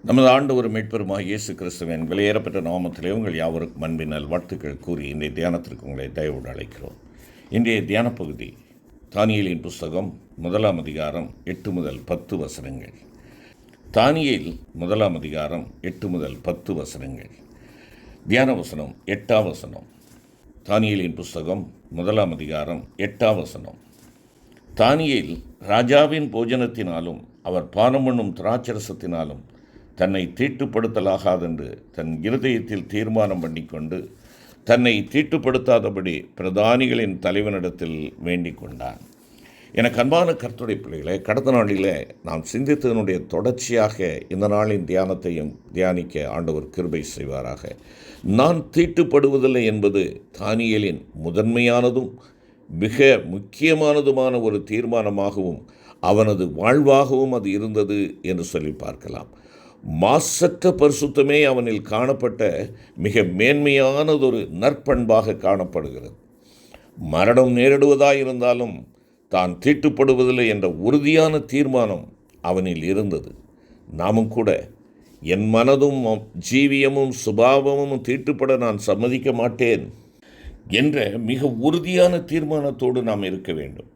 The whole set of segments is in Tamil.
நமது ஆண்டவர் மீட்பெருமாகிய இயேசு கிறிஸ்துவின் விலையேறப்பட்ட நாமத்திலே உங்கள் யாவருக்கும் அன்பின் வாழ்த்துக்கள் கூறி இன்றைய தியானத்திற்கு உங்களை தயவோடு அழைக்கிறோம். இன்றைய தியான பகுதி தானியேலின் புஸ்தகம் 1 அதிகாரம் 8 முதல் 10 வசனங்கள். தானியேல் 1 அதிகாரம் 8 முதல் 10 வசனங்கள். தியான வசனம் 8 வசனம். தானியேலின் புஸ்தகம் 1 அதிகாரம் 8 வசனம். தானியேல் ராஜாவின் போஜனத்தினாலும் அவர் பானம் பண்ணும் திராட்சரசத்தினாலும் தன்னை தீட்டுப்படுத்தலாகாதென்று தன் இருதயத்தில் தீர்மானம் பண்ணிக்கொண்டு தன்னை தீட்டுப்படுத்தாதபடி பிரதானிகளின் தலைவனிடத்தில் வேண்டிக் கொண்டான். எனக்கு அன்பான கர்த்தருடைய பிள்ளைகளை, கடந்த நாளில் நாம் சிந்தித்ததனுடைய தொடர்ச்சியாக இந்த நாளின் தியானத்தையும் தியானிக்க ஆண்டவர் கிருபை செய்வாராக. நான் தீட்டுப்படுவதில்லை என்பது தானியேலின் முதன்மையானதும் மிக முக்கியமானதுமான ஒரு தீர்மானமாகவும் அவனது வாழ்வாகவும் அது இருந்தது என்று சொல்லி பார்க்கலாம். மாசற்ற பரிசுத்தமே அவனில் காணப்பட்ட மிக மேன்மையானதொரு நற்பண்பாக காணப்படுகிறது. மரணம் நேரிடுவதாயிருந்தாலும் தான் தீட்டுப்படுவதில்லை என்ற உறுதியான தீர்மானம் அவனில் இருந்தது. நாமும் கூட என் மனதும் ஜீவியமும் சுபாவமும் தீட்டுப்பட நான் சம்மதிக்க மாட்டேன் என்ற மிக உறுதியான தீர்மானத்தோடு நாம் இருக்க வேண்டும்.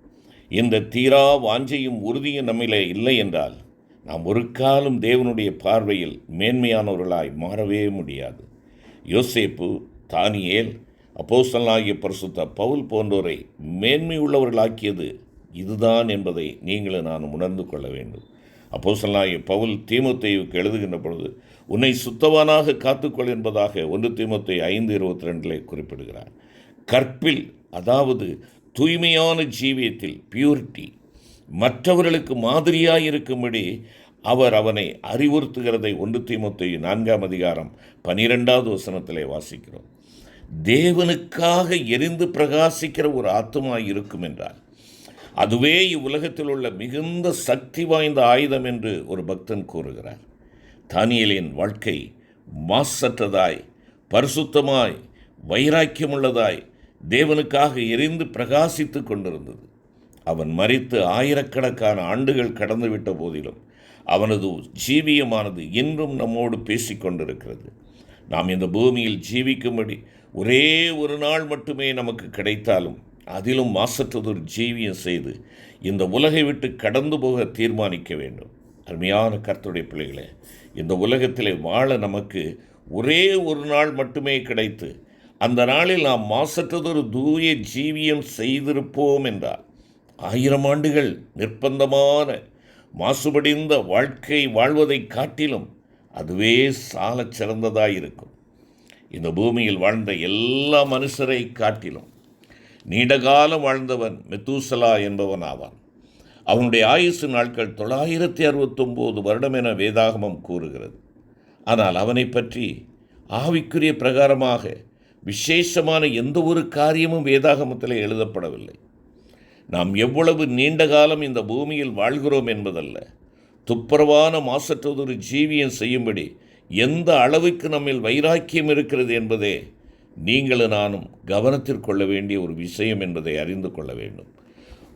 இந்த தீரா வாஞ்சையும் உறுதியும் நம்மிலே இல்லை என்றால் நாம் ஒரு காலம் தேவனுடைய பார்வையில் மேன்மையானவர்களாய் மாறவே முடியாது. யோசேப்பு, தானியேல், அப்போஸ்தலனாகிய பரிசுத்த பவுல் போன்றோரை மேன்மை உள்ளவர்களாக்கியது இதுதான் என்பதை நீங்களும் நான் உணர்ந்து கொள்ள வேண்டும். அப்போஸ்தலனாகிய பவுல் தீமோத்தேயுவுக்கு எழுதுகின்ற பொழுது உன்னை சுத்தவானாக காத்துக்கொள் என்பதாக 1 தீமோத்தேயு 5:22 குறிப்பிடுகிறார். கற்பில், அதாவது தூய்மையான ஜீவியத்தில், பியூரிட்டி, மற்றவர்களுக்கு மாதிரியாக இருக்கும்படி அவர் அவனை அறிவுறுத்துகிறதை 1 தீமோத்தேயு 4 அதிகாரம் 12 வசனத்திலே வாசிக்கிறோம். தேவனுக்காக எரிந்து பிரகாசிக்கிற ஒரு ஆத்துமாய் இருக்கும் என்றால் அதுவே இவ்வுலகத்தில் உள்ள மிகுந்த சக்தி வாய்ந்த ஆயுதம் என்று ஒரு பக்தன் கூறுகிறார். தானியேலின் வாழ்க்கை மாசற்றதாய், பரிசுத்தமாய், வைராக்கியமுள்ளதாய், தேவனுக்காக எரிந்து பிரகாசித்து கொண்டிருந்தது. அவன் மரித்து ஆயிரக்கணக்கான ஆண்டுகள் கடந்துவிட்ட போதிலும் அவனது ஜீவியமானது இன்றும் நம்மோடு பேசிக்கொண்டிருக்கிறது. நாம் இந்த பூமியில் ஜீவிக்கும்படி ஒரே ஒரு நாள் மட்டுமே நமக்கு கிடைத்தாலும் அதிலும் மாசற்றதொரு ஜீவியம் செய்து இந்த உலகை விட்டு கடந்து போக தீர்மானிக்க வேண்டும். அருமையான கர்த்தருடைய பிள்ளைகளே, இந்த உலகத்திலே வாழ நமக்கு ஒரே ஒரு நாள் மட்டுமே கிடைத்து அந்த நாளில் நாம் மாசற்றதொரு தூய ஜீவியம் செய்திருப்போம் என்றால் 1000 ஆண்டுகள் நிர்பந்தமான மாசுபடிந்த வாழ்க்கை வாழ்வதை காட்டிலும் அதுவே சாலச் சிறந்ததாயிருக்கும். இந்த பூமியில் வாழ்ந்த எல்லா மனுஷரை காட்டிலும் நீண்டகாலம் வாழ்ந்தவன் மெத்தூசலா என்பவன் ஆவான். அவனுடைய ஆயுசு நாட்கள் 969 வருடம் என வேதாகமம் கூறுகிறது. ஆனால் அவனை பற்றி ஆவிக்குரிய பிரகாரமாக விசேஷமான எந்த ஒரு காரியமும் வேதாகமத்தில் எழுதப்படவில்லை. நாம் எவ்வளவு நீண்ட காலம் இந்த பூமியில் வாழ்கிறோம் என்பதல்ல, துப்புரவான மாசற்றதொரு ஜீவியம் செய்யும்படி எந்த அளவுக்கு நம்மில் வைராக்கியம் இருக்கிறது என்பதே நீங்களும் நானும் கவனத்தில் கொள்ள வேண்டிய ஒரு விஷயம் என்பதை அறிந்து கொள்ள வேண்டும்.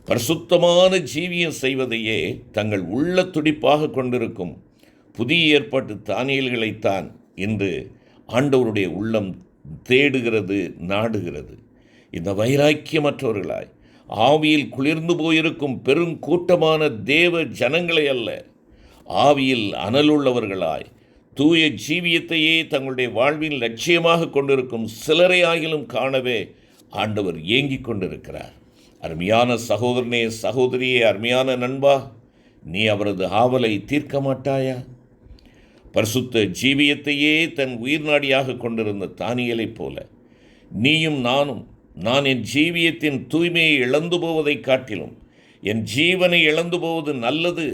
பரிசுத்தமான ஜீவியம் செய்வதையே தங்கள் உள்ள துடிப்பாக கொண்டிருக்கும் புதிய ஏற்பாட்டு தானியேல்களைத்தான் இன்று ஆண்டவருடைய உள்ளம் தேடுகிறது, நாடுகிறது. இந்த வைராக்கியமற்றவர்களாய் ஆவியில் குளிர்ந்து போயிருக்கும் பெருங்கூட்டமான தேவ ஜனங்களை அல்ல, ஆவியில் அனலுள்ளவர்களாய் தூய ஜீவியத்தையே தங்களுடைய வாழ்வின் லட்சியமாக கொண்டிருக்கும் சிலரை ஆகிலும் காணவே ஆண்டவர் ஏங்கிக் கொண்டிருக்கிறார். அருமையான சகோதரனே, சகோதரியே, அருமையான நண்பா, நீ அவரது ஆவலை தீர்க்க மாட்டாயா? பரிசுத்த ஜீவியத்தையே தன் உயிர் நாடியாக கொண்டிருந்த தானியேலைப் போல நீயும் நானும், நான் என் ஜீவியத்தின் தூய்மையை இழந்து போவதை காட்டிலும் என் ஜீவனை இழந்து போவது நல்லது,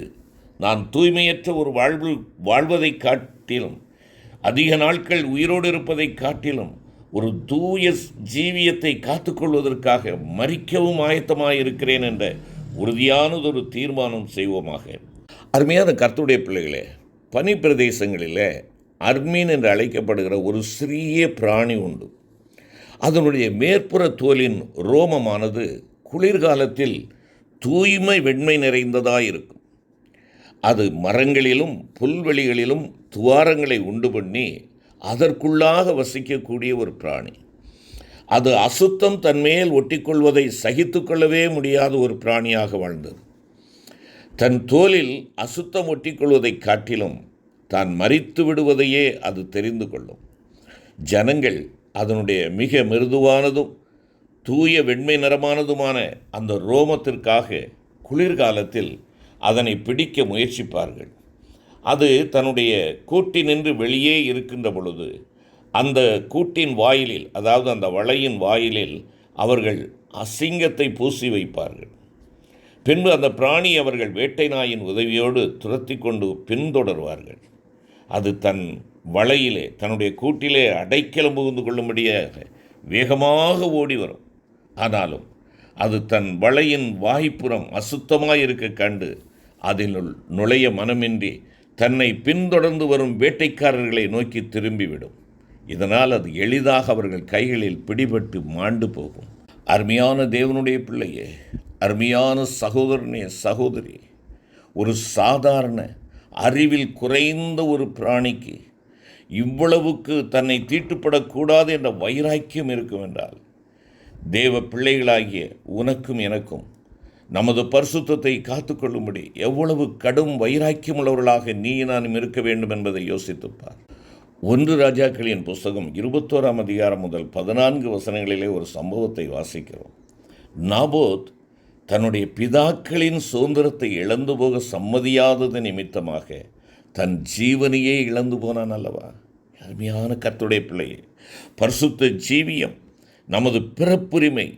நான் தூய்மையற்ற ஒரு வாழ்வதை காட்டிலும், அதிக நாட்கள் உயிரோடு இருப்பதை காட்டிலும் ஒரு தூய ஜீவியத்தை காத்துக்கொள்வதற்காக மரிக்கவும் ஆயத்தமாயிருக்கிறேன் என்ற உறுதியானதொரு தீர்மானம் செய்வோமாக. அருமையான கர்த்தருடைய பிள்ளைகளே, பனி பிரதேசங்களில் அர்மீன் என்று அழைக்கப்படுகிற ஒரு சிறிய பிராணி உண்டு. அதனுடைய மேற்புற தோலின் ரோமமானது குளிர்காலத்தில் தூய்மை வெண்மை நிறைந்ததாக இருக்கும். அது மரங்களிலும் புல்வெளிகளிலும் துவாரங்களை உண்டு பண்ணி அதற்குள்ளாக வசிக்கக்கூடிய ஒரு பிராணி. அது அசுத்தம் தன்மேல் ஒட்டிக்கொள்வதை சகித்து கொள்ளவே முடியாத ஒரு பிராணியாக வாழ்ந்தது. தன் தோலில் அசுத்தம் ஒட்டிக்கொள்வதை காட்டிலும் தான் மரித்து விடுவதையே அது தெரிந்து கொள்ளும். ஜனங்கள் அதனுடைய மிக மிருதுவானதும் தூய வெண்மை நிறமானதுமான அந்த ரோமத்திற்காக குளிர்காலத்தில் அதனை பிடிக்க முயற்சிப்பார்கள். அது தன்னுடைய கூட்டினின்று வெளியே இருக்கின்ற பொழுது அந்த கூட்டின் வாயிலில், அதாவது அந்த வளையின் வாயிலில் அவர்கள் அசிங்கத்தை பூசி வைப்பார்கள். பின்பு அந்த பிராணி அவர்கள் வேட்டை நாயின் உதவியோடு துரத்தி கொண்டு பின்தொடர்வார்கள். அது தன் வளையிலே, தன்னுடைய கூட்டிலே அடைக்கலம் புகுந்து கொள்ளும்படியாக வேகமாக ஓடி வரும். ஆனாலும் அது தன் வளையின் வாய்ப்புறம் அசுத்தமாயிருக்க கண்டு அதில் நுழைய மனமின்றி தன்னை பின்தொடர்ந்து வரும் வேட்டைக்காரர்களை நோக்கி திரும்பிவிடும். இதனால் அது எளிதாக அவர்கள் கைகளில் பிடிபட்டு மாண்டு போகும். அருமையான தேவனுடைய பிள்ளையே, அருமையான சகோதரனே, சகோதரி, ஒரு சாதாரண அறிவில் குறைந்த ஒரு பிராணிக்கு இவ்வளவுக்கு தன்னை தீட்டுப்படக்கூடாது என்ற வைராக்கியம் இருக்கும் என்றால், தேவ பிள்ளைகளாகிய உனக்கும் எனக்கும் நமது பரிசுத்தத்தை காத்துக்கொள்ளும்படி எவ்வளவு கடும் வைராக்கியம் உள்ளவர்களாக நீ நானும் இருக்க வேண்டும் என்பதை யோசித்துப்பார். 1 ராஜாக்களின் புஸ்தகம் 21ஆம் அதிகாரம் முதல் 14 வசனங்களிலே ஒரு சம்பவத்தை வாசிக்கிறோம். நாபோத் தன்னுடைய பிதாக்களின் சுதந்திரத்தை இழந்து போக சம்மதியாதது நிமித்தமாக தன் ஜீவனையே இழந்து போனான் அல்லவா? அருமையான கர்த்தருடைய பிள்ளையே, பரிசுத்த ஜீவியம் நமது பிறப்புரிமை,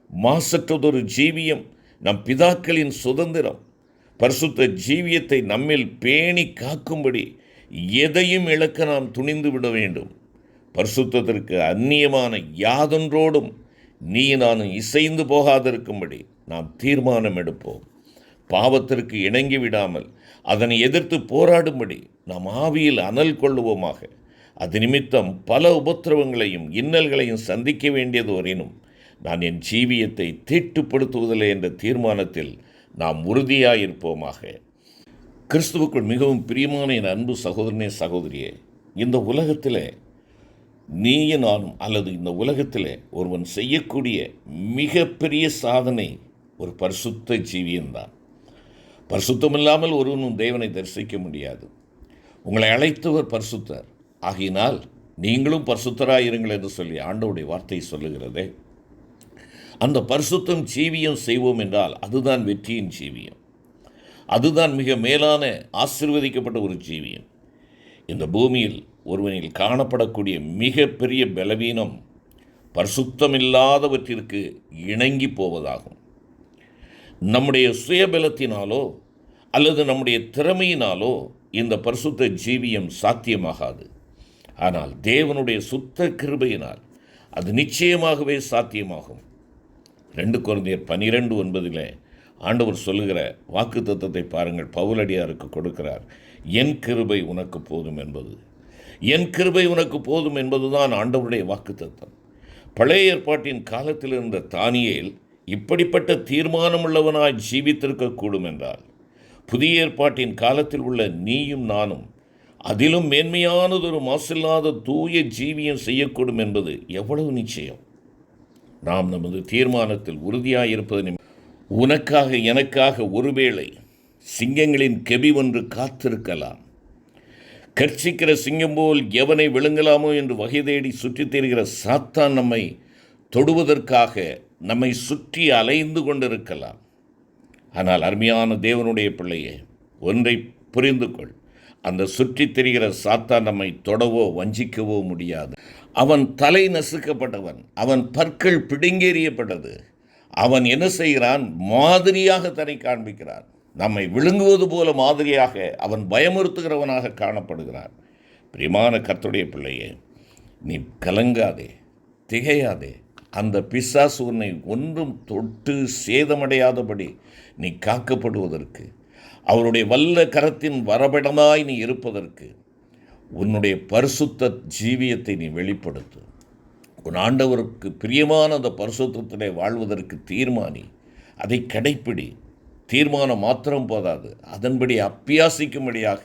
மாசற்றதொரு ஜீவியம் நம் பிதாக்களின் சுதந்திரம். பரிசுத்த ஜீவியத்தை நம்மில் பேணி காக்கும்படி எதையும் இழக்க நாம் துணிந்து விட வேண்டும். பரிசுத்தத்திற்கு அந்நியமான யாதொன்றோடும் நீ நானும் இசைந்து போகாதிருக்கும்படி நாம் தீர்மானம் எடுப்போம். பாவத்திற்கு இணங்கி விடாமல் அதனை எதிர்த்து போராடும்படி நாம் ஆவியில் அனல் கொள்ளுவோமாக. அது நிமித்தம் பல உபத்திரவங்களையும் இன்னல்களையும் சந்திக்க வேண்டியது வரையினும் நான் என் ஜீவியத்தை தீட்டுப்படுத்துவதில்லை என்ற தீர்மானத்தில் நாம் உறுதியாயிருப்போமாக. கிறிஸ்துவுக்குள் மிகவும் பிரியமான என் அன்பு சகோதரனே, சகோதரியே, இந்த உலகத்தில் நீயும் நானும் அல்லது இந்த உலகத்தில் ஒருவன் செய்யக்கூடிய மிகப்பெரிய சாதனை ஒரு பரிசுத்த ஜீவியம்தான். பரிசுத்தம் இல்லாமல் ஒருவனும் தேவனை தரிசிக்க முடியாது. உங்களை அழைத்தவர் பரிசுத்தர், ஆகையினால் நீங்களும் பரிசுத்தராயிருங்கள் என்று சொல்லி ஆண்டவருடைய வார்த்தை சொல்லுகிறதே. அந்த பரிசுத்தம் ஜீவியம் செய்வோம் என்றால் அதுதான் வெற்றியின் ஜீவியம். அதுதான் மிக மேலான ஆசீர்வதிக்கப்பட்ட ஒரு ஜீவியம். இந்த பூமியில் ஒருவனில் காணப்படக்கூடிய மிக பெரிய பலவீனம் பரிசுத்தமில்லாதவற்றிற்கு இணங்கி போவதாகும். நம்முடைய சுயபலத்தினாலோ அல்லது நம்முடைய திறமையினாலோ இந்த பரிசுத்த ஜீவியம் சாத்தியமாகாது. ஆனால் தேவனுடைய சுத்த கிருபையினால் அது நிச்சயமாகவே சாத்தியமாகும். 2 கொரிந்தியர் 12:9 ஆண்டவர் சொல்லுகிற வாக்கு தத்தத்தை பாருங்கள். பவுலடியாருக்கு கொடுக்கிறார். என் கிருபை உனக்கு போதும் என்பது. என் கிருபை உனக்கு போதும் என்பதுதான் ஆண்டவருடைய வாக்கு தத்தம். பழைய ஏற்பாட்டின் காலத்தில் இருந்த தானியேல் இப்படிப்பட்ட தீர்மானமுள்ளவனாய் ஜீவித்திருக்கக்கூடும் என்றால், புதிய ஏற்பாட்டின் காலத்தில் உள்ள நீயும் நானும் அதிலும் மேன்மையானதொரு மாசில்லாத தூய ஜீவியம் செய்யக்கூடும் என்பது எவ்வளவு நிச்சயம். நாம் நமது தீர்மானத்தில் உறுதியாயிருப்பது உனக்காக எனக்காக ஒருவேளை சிங்கங்களின் கெபி ஒன்று காத்திருக்கலாம். கர்ச்சிக்கிற சிங்கம் போல் எவனை விழுங்கலாமோ என்று வகை தேடி சுற்றித் திரிகிற சாத்தான் நம்மை தொடுவதற்காக நம்மை சுற்றி அலைந்து கொண்டிருக்கலாம். ஆனால் அருமையான தேவனுடைய பிள்ளையே, ஒன்றை புரிந்து கொள். அந்த சுற்றித் திரிகிற சாத்தான் நம்மை தொடவோ வஞ்சிக்கவோ முடியாது. அவன் தலை நசுக்கப்பட்டவன், அவன் பற்கள் பிடுங்கேறியப்பட்டது. அவன் என்ன செய்கிறான்? மாதிரியாக தன்னை காண்பிக்கிறான். நம்மை விழுங்குவது போல மாதிரியாக அவன் பயமுறுத்துகிறவனாக காணப்படுகிறான். பிரியமான கர்த்தருடைய பிள்ளையே, நீ கலங்காதே, திகையாதே. அந்த பிசாசு உன்னை ஒன்றும் தொட்டு சேதமடையாதபடி நீ காக்கப்படுவதற்கு, அவருடைய வல்ல கரத்தின் வரபடமாய் நீ இருப்பதற்கு உன்னுடைய பரிசுத்த ஜீவியத்தை நீ வெளிப்படுத்து. உன் ஆண்டவருக்கு பிரியமான அந்த பரிசுத்தத்திலே வாழ்வதற்கு தீர்மானி, அதை கடைப்பிடி. தீர்மானம் மாத்திரம் போதாது, அதன்படி அப்பியாசிக்கும்படியாக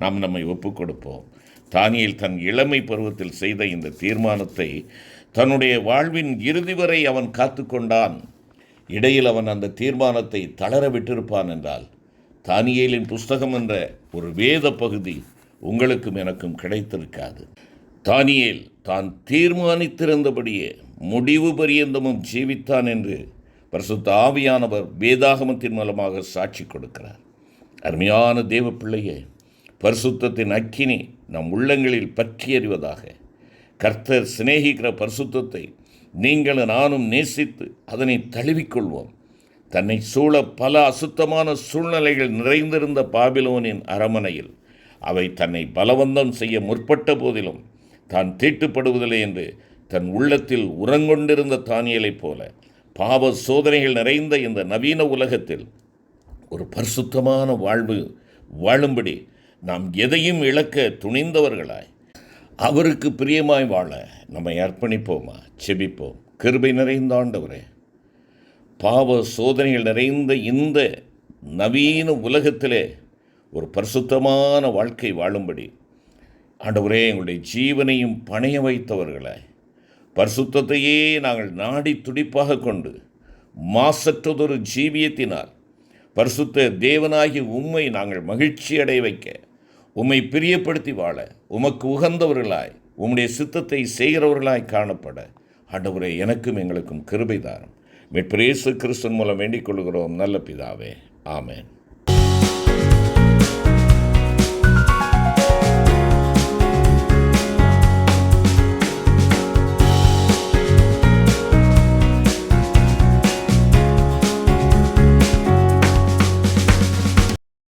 நாம் நம்மை ஒப்புக் கொடுப்போம். தானியேல் தன் இளமை பருவத்தில் செய்த இந்த தீர்மானத்தை தன்னுடைய வாழ்வின் இறுதி வரை அவன் காத்து கொண்டான். இடையில் அவன் அந்த தீர்மானத்தை தளர விட்டிருப்பான் என்றால், தானியேலின் புஸ்தகம் என்ற ஒரு வேத பகுதி உங்களுக்கும் எனக்கும் கிடைத்திருக்காது. தானியேல் தான் தீர்மானித்திருந்தபடியே முடிவு பரியந்தமும் ஜீவித்தான் என்று பரிசுத்த ஆவியானவர் வேதாகமத்தின் மூலமாக சாட்சி கொடுக்கிறார். அருமையான தேவ பிள்ளையே, பரிசுத்தத்தின் அக்கினி நம் உள்ளங்களில் பற்றி எறிவதாக. கர்த்தர் சிநேகிக்கிற பரிசுத்தத்தை நீங்களும் நானும் நேசித்து அதனை தழுவிக்கொள்வோம். தன்னை சூழ பல அசுத்தமான சூழ்நிலைகள் நிறைந்திருந்த பாபிலோனின் அரமனையில் அவை தன்னை பலவந்தம் செய்ய முற்பட்ட போதிலும் தான் தீட்டுப்படுவதில்லை என்று தன் உள்ளத்தில் உறங்கொண்டிருந்த தானியேலைப் போல பாவ சோதனைகள் நிறைந்த இந்த நவீன உலகத்தில் ஒரு பரிசுத்தமான வாழ்வு வாழும்படி நாம் எதையும் இழக்க துணிந்தவர்களாய் அவருக்கு பிரியமாய் வாழ நம்மை அர்ப்பணிப்போமா? செபிப்போம். கிருபை நிறைந்த ஆண்டவரே, பாவ சோதனைகள் நிறைந்த இந்த நவீன உலகத்திலே ஒரு பரிசுத்தமான வாழ்க்கை வாழும்படி ஆண்டவரே, எங்களுடைய ஜீவனையும் பணைய வைத்தவர்களாய் பரிசுத்தத்தையே நாங்கள் நாடி துடிப்பாக கொண்டு மாசற்றதொரு ஜீவியத்தினால் பரிசுத்த தேவனாகி உம்மை நாங்கள் மகிழ்ச்சி அடைய வைக்க, உம்மை பிரியப்படுத்தி வாழ, உமக்கு உகந்தவர்களாய் உம்முடைய சித்தத்தை செய்கிறவர்களாய் காணப்பட ஆண்டவரே, எனக்கும் எங்களுக்கும் கிருபை தாரும். மீட்பர் இயேசு கிறிஸ்துவின் மூலம் வேண்டிக் கொள்கிறோம் நல்ல பிதாவே. ஆமென்.